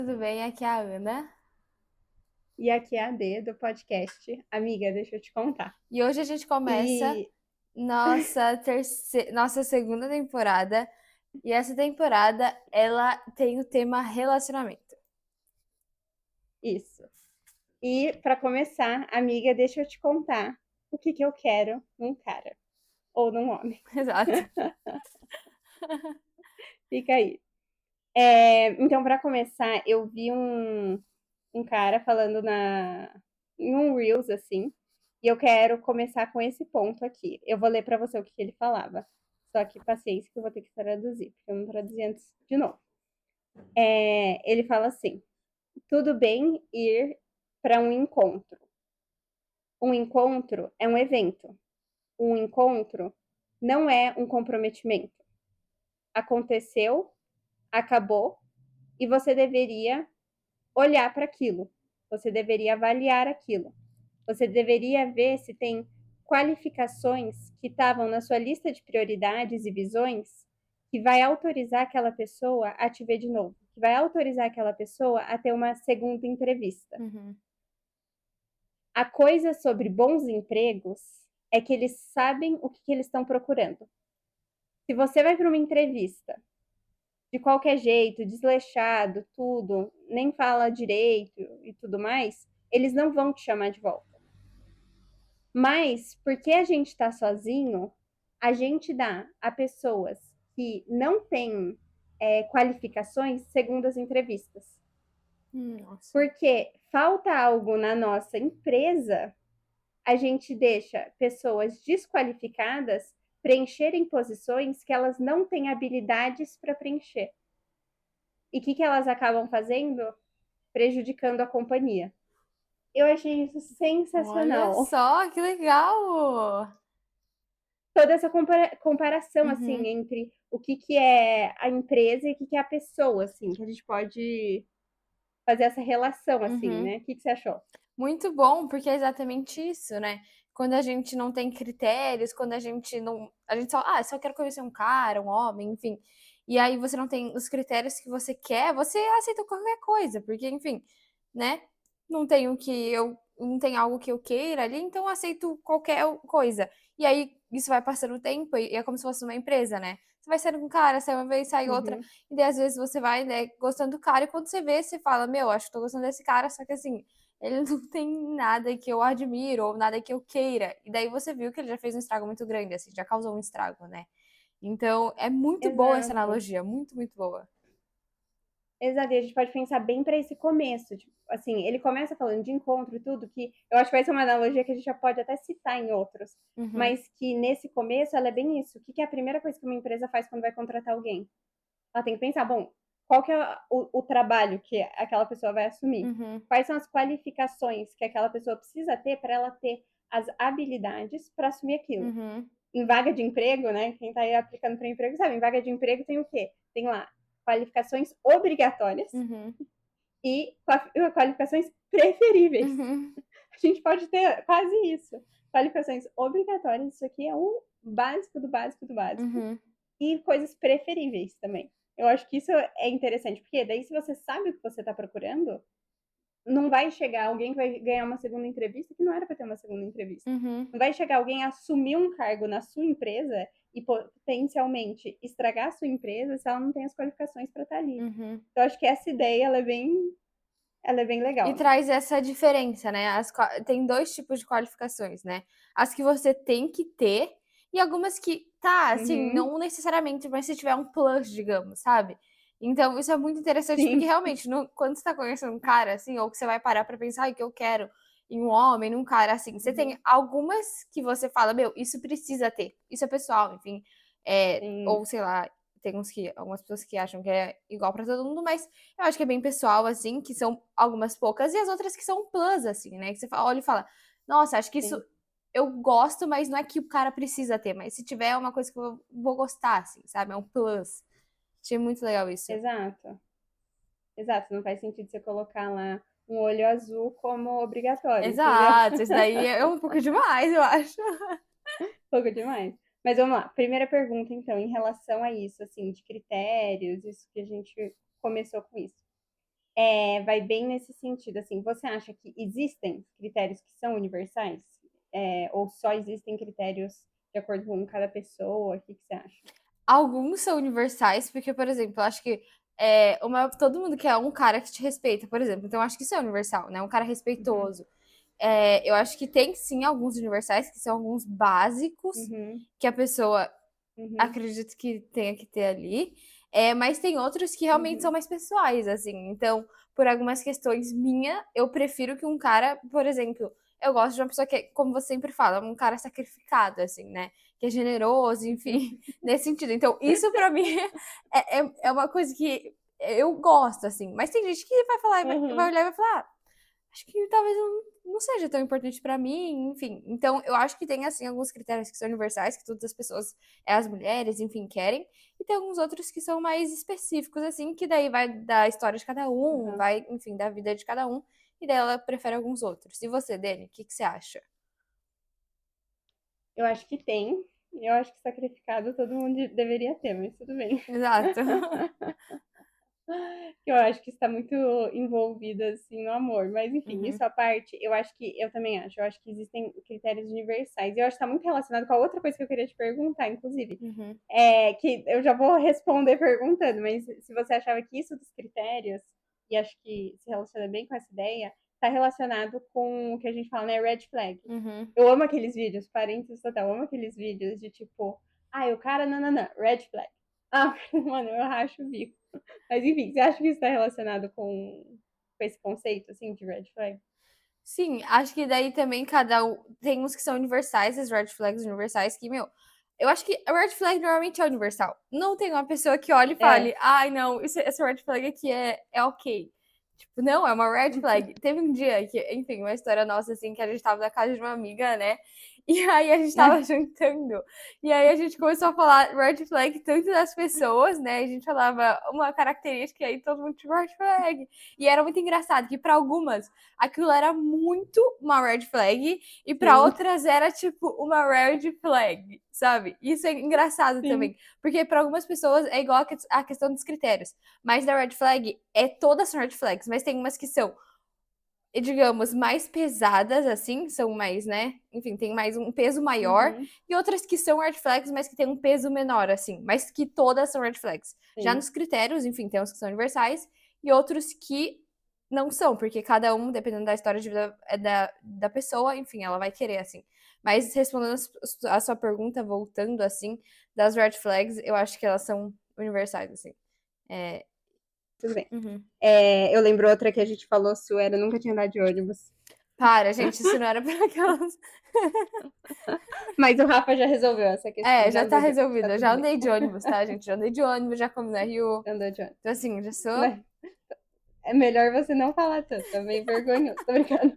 Tudo bem? Aqui é a Ana. E aqui é a D do podcast. Amiga, deixa eu te contar. E hoje a gente começa E nossa segunda temporada. E essa temporada, ela tem o tema relacionamento. isso. E para começar, amiga, deixa eu te contar o que eu quero num cara ou num homem. Exato. Fica aí. Então, para começar, eu vi um cara falando em um Reels assim, e eu quero começar com esse ponto aqui. Eu vou ler para você o que ele falava. Só que paciência que eu vou ter que traduzir, porque eu não traduzi antes de novo. Ele fala assim: tudo bem ir para um encontro. Um encontro é um evento. Um encontro não é um comprometimento. Aconteceu, acabou, e você deveria olhar para aquilo. Você deveria avaliar aquilo. Você deveria ver se tem qualificações que estavam na sua lista de prioridades e visões que vai autorizar aquela pessoa a te ver de novo, que vai autorizar aquela pessoa a ter uma segunda entrevista. Uhum. A coisa sobre bons empregos é que eles sabem o que eles estão procurando. Se você vai para uma entrevista de qualquer jeito, desleixado, tudo, nem fala direito e tudo mais, eles não vão te chamar de volta. Mas, porque a gente está sozinho, a gente dá a pessoas que não têm qualificações segundo as entrevistas. Nossa. Porque falta algo na nossa empresa, a gente deixa pessoas desqualificadas preencherem posições que elas não têm habilidades para preencher. E o que elas acabam fazendo? Prejudicando a companhia. Eu achei isso Olha sensacional. só, que legal! Toda essa comparação, assim, Uhum. entre o que é a empresa e o que é a pessoa, assim, que a gente pode fazer essa relação, assim, Uhum. né? O que você achou? Muito bom, porque é exatamente isso, né? Quando a gente não tem critérios, quando a gente não. A gente só quero conhecer um cara, um homem, enfim. E aí você não tem os critérios que você quer, você aceita qualquer coisa, porque, enfim, né? Não tem o que eu. Não tem algo que eu queira ali, então eu aceito qualquer coisa. E aí isso vai passando o tempo e é como se fosse uma empresa, né? Você vai saindo com um cara, sai uma vez, sai outra, Uhum. e daí às vezes você vai, né, gostando do cara, e quando você vê, você fala, meu, acho que tô gostando desse cara, só que assim ele não tem nada que eu admiro ou nada que eu queira. E daí você viu que ele já fez um estrago muito grande, assim, já causou um estrago, né? Então, é muito boa essa Exato. analogia, muito, muito boa. Exato, e a gente pode pensar bem para esse começo. Tipo, assim, ele começa falando de encontro e tudo, que eu acho que vai ser uma analogia que a gente já pode até citar em outros, Uhum, mas que nesse começo ela é bem isso. O que é a primeira coisa que uma empresa faz quando vai contratar alguém? Ela tem que pensar, bom, qual que é o trabalho que aquela pessoa vai assumir? uhum, Quais são as qualificações que aquela pessoa precisa ter para ela ter as habilidades para assumir aquilo? uhum, Em vaga de emprego, né? Quem está aí aplicando para emprego sabe, em vaga de emprego tem o quê? Tem lá qualificações obrigatórias uhum, e qualificações preferíveis. uhum, A gente pode ter quase isso. Qualificações obrigatórias, isso aqui é um básico do básico do básico. uhum, E coisas preferíveis também. Eu acho que isso é interessante, porque daí se você sabe o que você está procurando, não vai chegar alguém que vai ganhar uma segunda entrevista que não era para ter uma segunda entrevista. uhum, Não vai chegar alguém a assumir um cargo na sua empresa e potencialmente estragar a sua empresa se ela não tem as qualificações para estar ali. uhum. Então, acho que essa ideia ela é bem E legal, né? traz essa diferença, né? Tem dois tipos de qualificações, né? As que você tem que ter e algumas que, tá, assim, Uhum, não necessariamente, mas se tiver um plus, digamos, sabe? Então, isso é muito interessante porque sim. realmente, quando você tá conhecendo um cara, assim, ou que você vai parar pra pensar, o que eu quero em um homem, num cara, assim, você tem Uhum, algumas que você fala, meu, isso precisa ter. Isso é pessoal, enfim. sim. Ou sei lá, tem algumas pessoas que acham que é igual pra todo mundo, mas eu acho que é bem pessoal, assim, que são algumas poucas, e as outras que são plus, assim, né? Que você olha e fala, nossa, acho que isso Sim. eu gosto, mas não é que o cara precisa ter, mas se tiver é uma coisa que eu vou gostar, assim, sabe? É um plus. Achei muito legal isso. Exato. Exato. Não faz sentido você colocar lá um olho azul como obrigatório, entendeu? Exato, isso daí é um pouco demais, eu acho. Pouco demais. Mas vamos lá. Primeira pergunta, então, em relação a isso, assim, de critérios, isso que a gente começou com isso. vai bem nesse sentido, assim, você acha que existem critérios que são universais? Ou só existem critérios de acordo com cada pessoa? O que que você acha? Alguns são universais, porque, por exemplo, eu acho que todo mundo quer um cara que te respeita, por exemplo. Então, eu acho que isso é universal, né? Um cara Uhum, respeitoso. Eu acho que tem sim alguns universais, que são alguns básicos uhum, que a pessoa uhum, acredita que tenha que ter ali. Mas tem outros que realmente são uhum, mais pessoais, assim. Então, por algumas questões minha, eu prefiro que um cara, por exemplo, eu gosto de uma pessoa que, como você sempre fala, um cara sacrificado, assim, né? Que é generoso, uhum, enfim, nesse sentido. Então, isso pra mim é uma coisa que eu gosto, assim. Mas tem gente que vai falar, vai uhum. olhar e vai falar, acho que talvez não seja tão importante pra mim, enfim. Então, eu acho que tem, assim, alguns critérios que são universais, que todas as pessoas, as mulheres, enfim, querem. E tem alguns outros que são mais específicos, assim, que daí vai da história de cada um, Uhum. vai, enfim, da vida de cada um. E daí ela prefere alguns outros. E você, Dani, o que que você acha? Eu acho que tem. Eu acho que sacrificado todo mundo deveria ter, mas tudo bem. Exato. Eu acho que está muito envolvida assim no amor, mas enfim, Uhum, isso à parte, eu acho que eu também acho, eu acho que existem critérios universais. E eu acho que está muito relacionado com a outra coisa que eu queria te perguntar, inclusive, uhum, que eu já vou responder perguntando, mas se você achava que isso dos critérios, e acho que se relaciona bem com essa ideia, está relacionado com o que a gente fala, né, red flag. uhum. Eu amo aqueles vídeos, parênteses total, eu amo aqueles vídeos de tipo, o cara, não, red flag. Ah, mano, eu racho o bico. Mas enfim, você acha que isso está relacionado com esse conceito, assim, de red flag? Sim, acho que daí também cada um. Tem uns que são universais, as red flags universais, que, meu. Eu acho que a red flag normalmente é universal. Não tem uma pessoa que olhe e É. fale, ai, não, essa red flag aqui é ok. Tipo, não, é uma red flag. Teve um dia que, enfim, uma história nossa, assim, que a gente tava na casa de uma amiga, né? E aí a gente tava jantando. E aí a gente começou a falar red flag tanto das pessoas, né? A gente falava uma característica e aí todo mundo tinha red flag. E era muito engraçado que para algumas aquilo era muito uma red flag e para Sim, outras era tipo uma red flag, sabe? Isso é engraçado sim. também, porque para algumas pessoas é igual a questão dos critérios, mas da red flag todas são red flags, mas tem umas que são, digamos, mais pesadas assim, são mais, né? Enfim, tem mais um peso maior Uhum, e outras que são red flags, mas que tem um peso menor assim, mas que todas são red flags. Já sim. nos critérios, enfim, tem uns que são universais e outros que não são, porque cada um, dependendo da história de vida da pessoa, enfim, ela vai querer, assim. Mas respondendo a sua pergunta, voltando, assim, das red flags, eu acho que elas são universais, assim. É... Tudo bem. Uhum. Eu lembro outra que a gente falou, sua era nunca tinha andado de ônibus. Para, gente, isso não era para aquelas. Mas o Rafa já resolveu essa questão, já Já tá andou de ônibus, tá resolvido. Eu tudo já bem. andei de ônibus, tá, gente? Já andei de ônibus, já comi na Rio. Andou de ônibus. Então, assim, já sou. Mas é melhor você não falar tanto, tá meio vergonhoso. Tô brincando.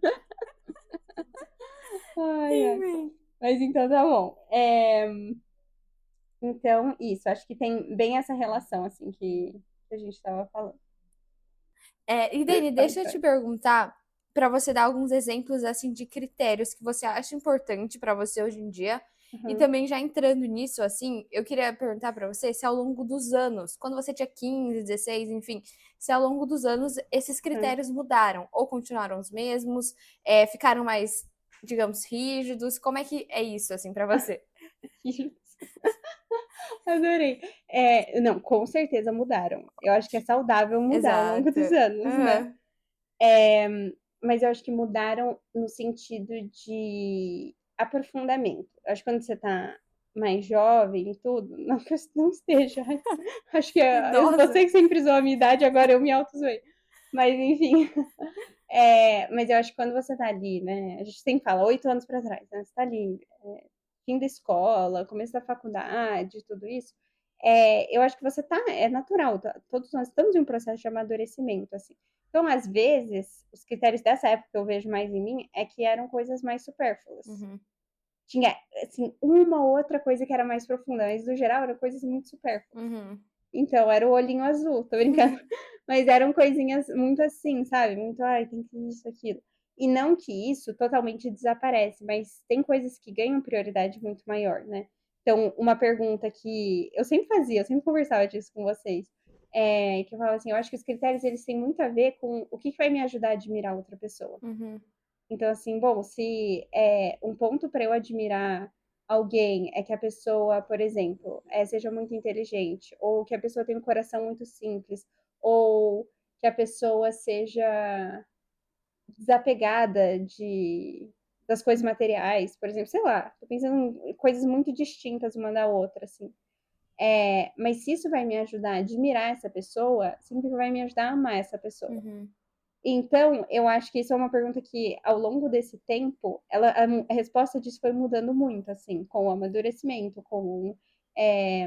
Ai, ai. Enfim. Mas então tá bom. Então, isso, acho que tem bem essa relação, assim, que a gente tava falando. E Dani, Pode, deixa eu te pode. perguntar para você dar alguns exemplos assim de critérios que você acha importante para você hoje em dia. E Uhum, também já entrando nisso, assim, eu queria perguntar para você se ao longo dos anos, quando você tinha 15, 16, enfim, se ao longo dos anos esses uhum. critérios mudaram ou continuaram os mesmos, ficaram mais, digamos, rígidos. Como é que é isso assim para você? Adorei. Não, com certeza mudaram. Eu acho que é saudável mudar ao longo Exato. dos anos, né? Aham. É, mas eu acho que mudaram no sentido de aprofundamento. Eu acho que quando você tá mais jovem e tudo, não que eu não esteja. Acho que Idosa. você que sempre zoou a minha idade, agora eu me auto-zoei. Mas enfim. Mas eu acho que quando você tá ali, né? A gente sempre fala 8 anos para trás, né? Você tá ali, fim da escola, começo da faculdade, tudo isso. Eu acho que você tá, é natural, todos nós estamos em um processo de amadurecimento, assim. Então, às vezes, os critérios dessa época que eu vejo mais em mim é que eram coisas mais supérfluas. Uhum. Tinha, assim, uma outra coisa que era mais profunda, mas no geral eram coisas muito supérfluas. Uhum. Então, era o olhinho azul, tô brincando. Mas eram coisinhas muito assim, sabe? Muito, ai, tem que isso, aquilo. E não que isso totalmente desaparece, mas tem coisas que ganham prioridade muito maior, né? Então, uma pergunta que eu sempre fazia, eu sempre conversava disso com vocês. que eu falo assim, eu acho que os critérios, eles têm muito a ver com o que vai me ajudar a admirar outra pessoa. Uhum. Então, assim, bom, se um ponto para eu admirar alguém é que a pessoa, por exemplo, seja muito inteligente, ou que a pessoa tenha um coração muito simples, ou que a pessoa seja desapegada das coisas materiais, por exemplo, sei lá, tô pensando em coisas muito distintas uma da outra, assim. Mas se isso vai me ajudar a admirar essa pessoa, significa que vai me ajudar a amar essa pessoa. Uhum. Então, eu acho que isso é uma pergunta que, ao longo desse tempo, a resposta disso foi mudando muito, assim, com o amadurecimento, é,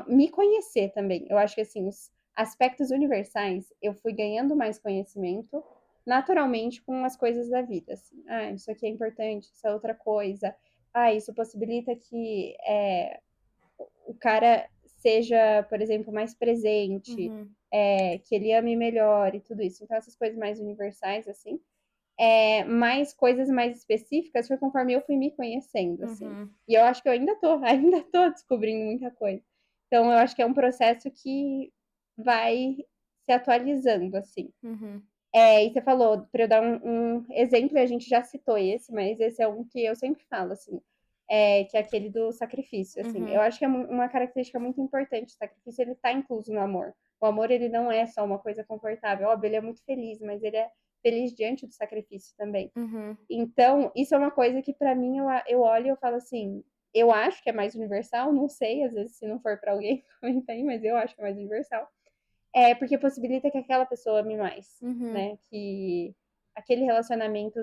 me conhecer também. Eu acho que, assim, os aspectos universais, eu fui ganhando mais conhecimento naturalmente com as coisas da vida. Assim. Ah, isso aqui é importante, isso é outra coisa. Ah, isso possibilita que o cara seja, por exemplo, mais presente, Uhum. que ele ame melhor e tudo isso. Então, essas coisas mais universais, assim. Mais coisas mais específicas foi conforme eu fui me conhecendo, assim. Uhum. E eu acho que eu ainda tô, ainda tô descobrindo muita coisa. Então, eu acho que é um processo que vai se atualizando, assim. Uhum. E você falou, para eu dar um exemplo, e a gente já citou esse, mas esse é um que eu sempre falo, assim, que é aquele do sacrifício, assim. Eu Uhum. acho que é uma característica muito importante. O sacrifício, ele está incluso no amor. O amor, ele não é só uma coisa confortável. Óbvio, ele é muito feliz, mas ele é feliz diante do sacrifício também. Uhum. Então, isso é uma coisa que, para mim, eu olho e eu falo assim, eu acho que é mais universal, não sei, às vezes, se não for para alguém, comenta aí, mas eu acho que é mais universal. Porque possibilita que aquela pessoa ame mais, Uhum. né? Que aquele relacionamento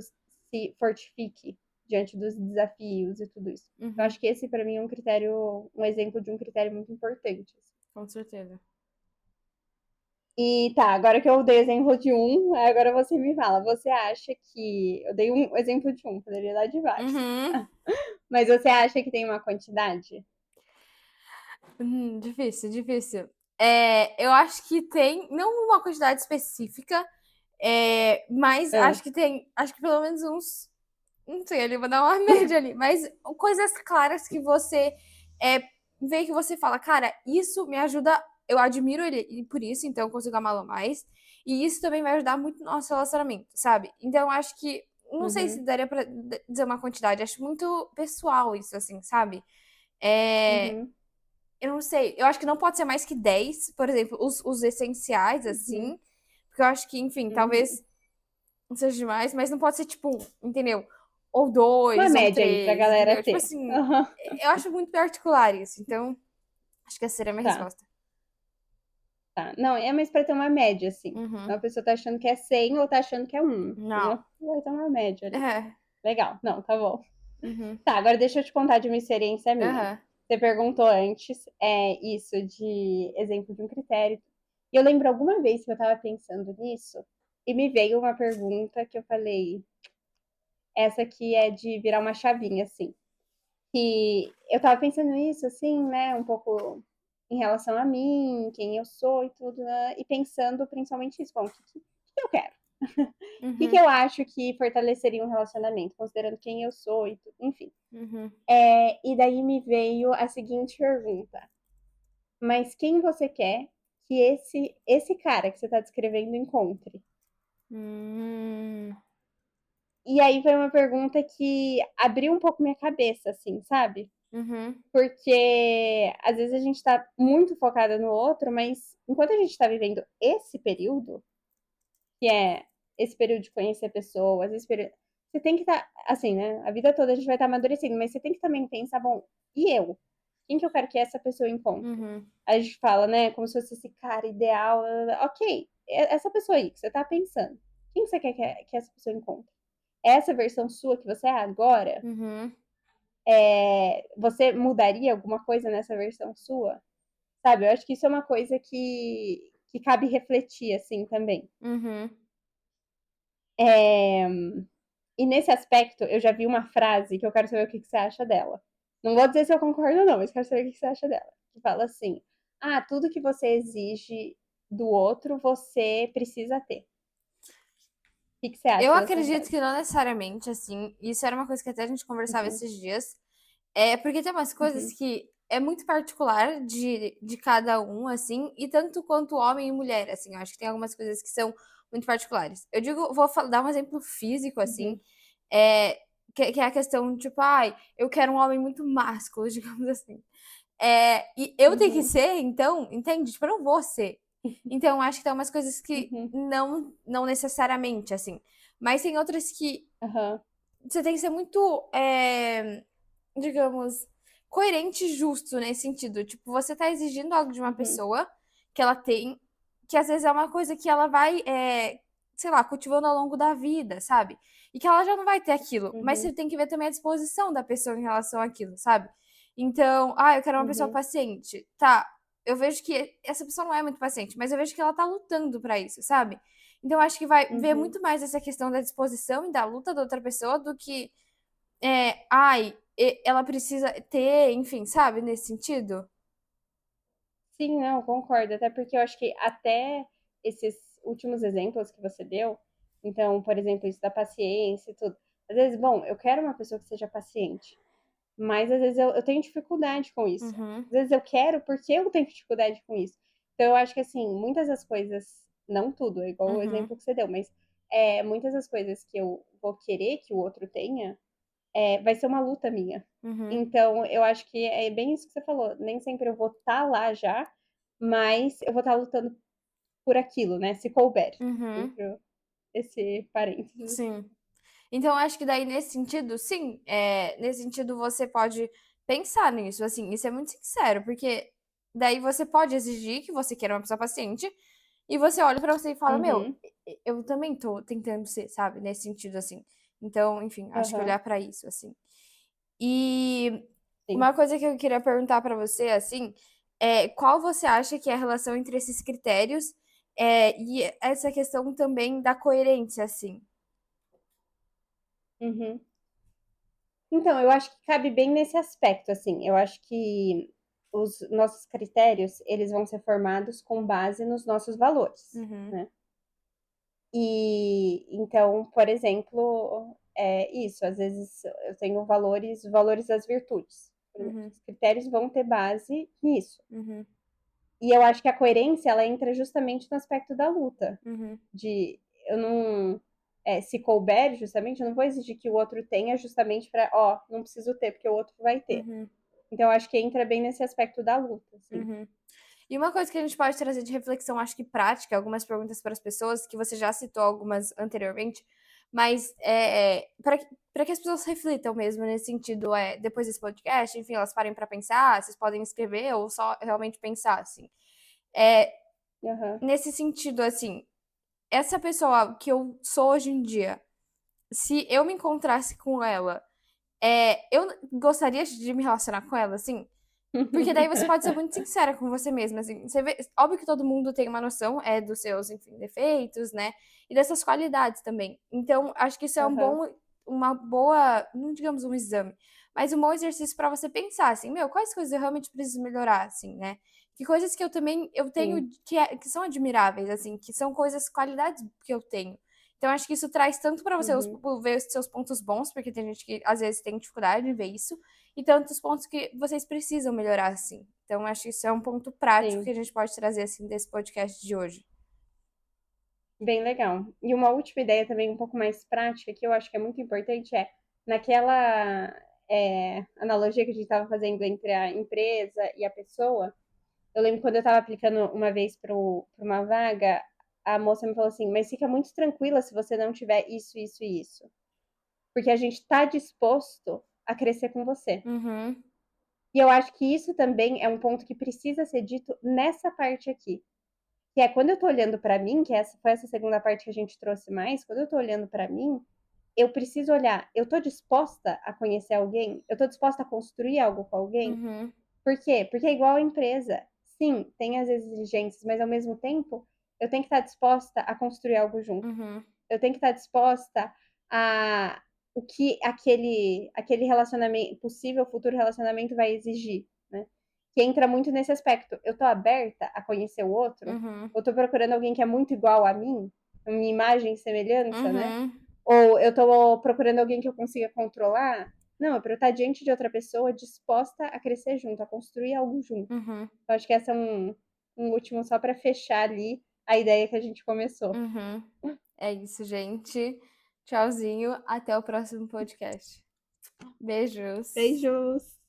se fortifique diante dos desafios e tudo isso. Eu Uhum. acho que esse, para mim, é um exemplo de um critério muito importante. Assim. Com certeza. E tá, agora que eu dei exemplo de um, agora você me fala, você acha que. Eu dei um exemplo de um, poderia dar de vários. Uhum. Mas você acha que tem uma quantidade? Difícil, difícil. Eu acho que tem, não uma quantidade específica, mas Ah, acho que pelo menos uns, não sei, ali, vou dar uma média ali, mas coisas claras que você é, vê que você fala, cara, isso me ajuda, eu admiro ele por isso, então eu consigo amá-lo mais, e isso também vai ajudar muito no nosso relacionamento, sabe? Então eu acho que, não sei se uhum, daria pra dizer uma quantidade, acho muito pessoal isso, assim, sabe? É, uhum, eu não sei, eu acho que não pode ser mais que 10 por exemplo, os essenciais, uhum, assim, porque eu acho que, enfim, uhum. talvez não seja demais, mas não pode ser, tipo, entendeu? Ou Uma 2 ou média aí pra 3 galera entendeu? Tipo ter. assim, Aham, eu acho muito particular isso, então acho que essa seria a minha tá. resposta. Tá. Não, mas pra ter uma média, assim. Uhum. Então a pessoa tá achando que é 100 ou tá achando que é um, Não. entendeu? Vai ter uma média ali. É. Legal. Não, tá bom. Uhum. Tá, agora deixa eu te contar de uma experiência minha. Aham. Você perguntou antes, isso de exemplo de um critério. E eu lembro alguma vez que eu tava pensando nisso e me veio uma pergunta que eu falei, essa aqui é de virar uma chavinha, assim. Que eu tava pensando nisso, assim, né, um pouco em relação a mim, quem eu sou e tudo, né, e pensando principalmente isso, bom, o que eu quero? O que Uhum. eu acho que fortaleceria um relacionamento, considerando quem eu sou e tudo, enfim. Uhum. E daí me veio a seguinte pergunta: mas quem você quer que esse cara que você tá descrevendo encontre? Hum. E aí foi uma pergunta que abriu um pouco minha cabeça, assim, sabe? Uhum. Porque às vezes a gente tá muito focada no outro, mas enquanto a gente tá vivendo esse período, que é esse período de conhecer pessoas, esse período, você tem que estar, assim, né? A vida toda a gente vai estar amadurecendo, mas você tem que também pensar, bom, e eu? Quem que eu quero que essa pessoa encontre? Uhum. A gente fala, né, como se fosse esse cara ideal. Ok, essa pessoa aí que você tá pensando, quem que você quer que essa pessoa encontre? Essa versão sua que você é agora, Uhum. você mudaria alguma coisa nessa versão sua? Sabe, eu acho que isso é uma coisa que cabe refletir, assim, também. Uhum. É, E nesse aspecto, eu já vi uma frase que eu quero saber o que você acha dela. Não vou dizer se eu concordo ou não, mas quero saber o que você acha dela. Que fala assim: ah, tudo que você exige do outro, você precisa ter. O que você Eu acha dessa acredito frase? que não necessariamente, assim. Isso era uma coisa que até a gente conversava Uhum, esses dias. Porque tem umas coisas uhum, que é muito particular de cada um, assim, e tanto quanto homem e mulher, assim, eu acho que tem algumas coisas que são muito particulares. Eu digo, dar um exemplo físico, assim, Uhum, é, que é a questão, tipo, ai, eu quero um homem muito másculo, digamos assim. E eu tenho que uhum, ser, então, entende? Tipo, eu não vou ser. Então, acho que tem umas coisas que uhum, não necessariamente, assim. Mas tem outras que aham, você tem que ser muito, digamos, coerente e justo nesse sentido. Tipo, você tá exigindo algo de uma uhum, pessoa que ela tem, que às vezes é uma coisa que ela vai, sei lá, cultivando ao longo da vida, sabe? E que ela já não vai ter aquilo. Mas uhum, você tem que ver também a disposição da pessoa em relação àquilo, sabe? Então, eu quero uma pessoa uhum, paciente. Tá, eu vejo que essa pessoa não é muito paciente, mas eu vejo que ela tá lutando pra isso, sabe? Então, acho que vai ver uhum. muito mais essa questão da disposição e da luta da outra pessoa do que ai, ela precisa ter, enfim, sabe, nesse sentido? Sim, não, concordo. Até porque eu acho que até esses últimos exemplos que você deu, então, por exemplo, isso da paciência e tudo. Às vezes, bom, eu quero uma pessoa que seja paciente, mas às vezes eu tenho dificuldade com isso. Uhum, Às vezes eu quero porque eu tenho dificuldade com isso. Então, eu acho que, assim, muitas das coisas, não tudo, é igual o uhum, exemplo que você deu, mas muitas das coisas que eu vou querer que o outro tenha, vai ser uma luta minha. uhum, Então, eu acho que é bem isso que você falou. Nem sempre eu vou estar lá já, mas eu vou estar lutando por aquilo, né? Se couber. uhum, Entre esse parênteses. sim. Então, acho que daí, nesse sentido, sim, nesse sentido você pode pensar nisso, assim, e ser muito sincero, porque daí você pode exigir que você queira uma pessoa paciente, e você olha pra você e fala, meu, Uhum. eu também tô tentando ser, sabe, nesse sentido, assim. Então, enfim, acho que Aham. olhar pra isso, assim. E Sim. uma coisa que eu queria perguntar pra você, assim, qual você acha que é a relação entre esses critérios, e essa questão também da coerência, assim? Uhum. Então, eu acho que cabe bem nesse aspecto, assim. Eu acho que os nossos critérios, eles vão ser formados com base nos nossos valores, Uhum, né? E então, por exemplo, isso, às vezes eu tenho valores das virtudes. Por exemplo, uhum, os critérios vão ter base nisso. uhum, E eu acho que a coerência, ela entra justamente no aspecto da luta, uhum, de eu não, se couber, justamente, eu não vou exigir que o outro tenha justamente para, ó, não preciso ter, porque o outro vai ter. uhum, Então, eu acho que entra bem nesse aspecto da luta, assim. uhum. E uma coisa que a gente pode trazer de reflexão, acho que prática, algumas perguntas para as pessoas, que você já citou algumas anteriormente, mas para que as pessoas reflitam mesmo nesse sentido, depois desse podcast, enfim, elas parem para pensar, vocês podem escrever ou só realmente pensar, assim. É, Aham. nesse sentido, assim, essa pessoa que eu sou hoje em dia, se eu me encontrasse com ela, eu gostaria de me relacionar com ela, assim? Porque daí você pode ser muito sincera com você mesma, assim. Você vê, óbvio que todo mundo tem uma noção, dos seus, enfim, defeitos, né? E dessas qualidades também. Então, acho que isso é Aham. uma boa, não digamos um exame, mas um bom exercício para você pensar, assim, meu, quais coisas eu realmente preciso melhorar, assim, né? Que coisas que eu Sim, tenho que são admiráveis, assim, que são coisas, qualidades que eu tenho. Então, acho que isso traz tanto para você uhum, ver os seus pontos bons, porque tem gente que às vezes tem dificuldade em ver isso, e tantos pontos que vocês precisam melhorar, assim. Então, acho que isso é um ponto prático que sim. a gente pode trazer, assim, desse podcast de hoje. Bem legal. E uma última ideia também um pouco mais prática, que eu acho que é muito importante, naquela analogia que a gente estava fazendo entre a empresa e a pessoa. Eu lembro quando eu estava aplicando uma vez para uma vaga, a moça me falou assim, mas fica muito tranquila se você não tiver isso, isso e isso. Porque a gente está disposto a crescer com você. Uhum, E eu acho que isso também é um ponto que precisa ser dito nessa parte aqui. Que é quando eu tô olhando para mim, que foi essa segunda parte que a gente trouxe mais, quando eu tô olhando para mim, eu preciso olhar, eu tô disposta a conhecer alguém? Eu tô disposta a construir algo com alguém? uhum, Por quê? Porque é igual a empresa. Sim, tem as exigências, mas ao mesmo tempo, eu tenho que estar disposta a construir algo junto. uhum, Eu tenho que estar disposta a o que aquele relacionamento, possível futuro relacionamento vai exigir, né? Que entra muito nesse aspecto. Eu tô aberta a conhecer o outro? uhum, Ou tô procurando alguém que é muito igual a mim, minha imagem e semelhança, né? uhum, Ou eu tô procurando alguém que eu consiga controlar? Não, é pra eu estar diante de outra pessoa disposta a crescer junto, a construir algo junto. Uhum, Eu acho que essa é um último só pra fechar ali a ideia que a gente começou. uhum. É isso, gente. Tchauzinho, até o próximo podcast. Beijos. Beijos!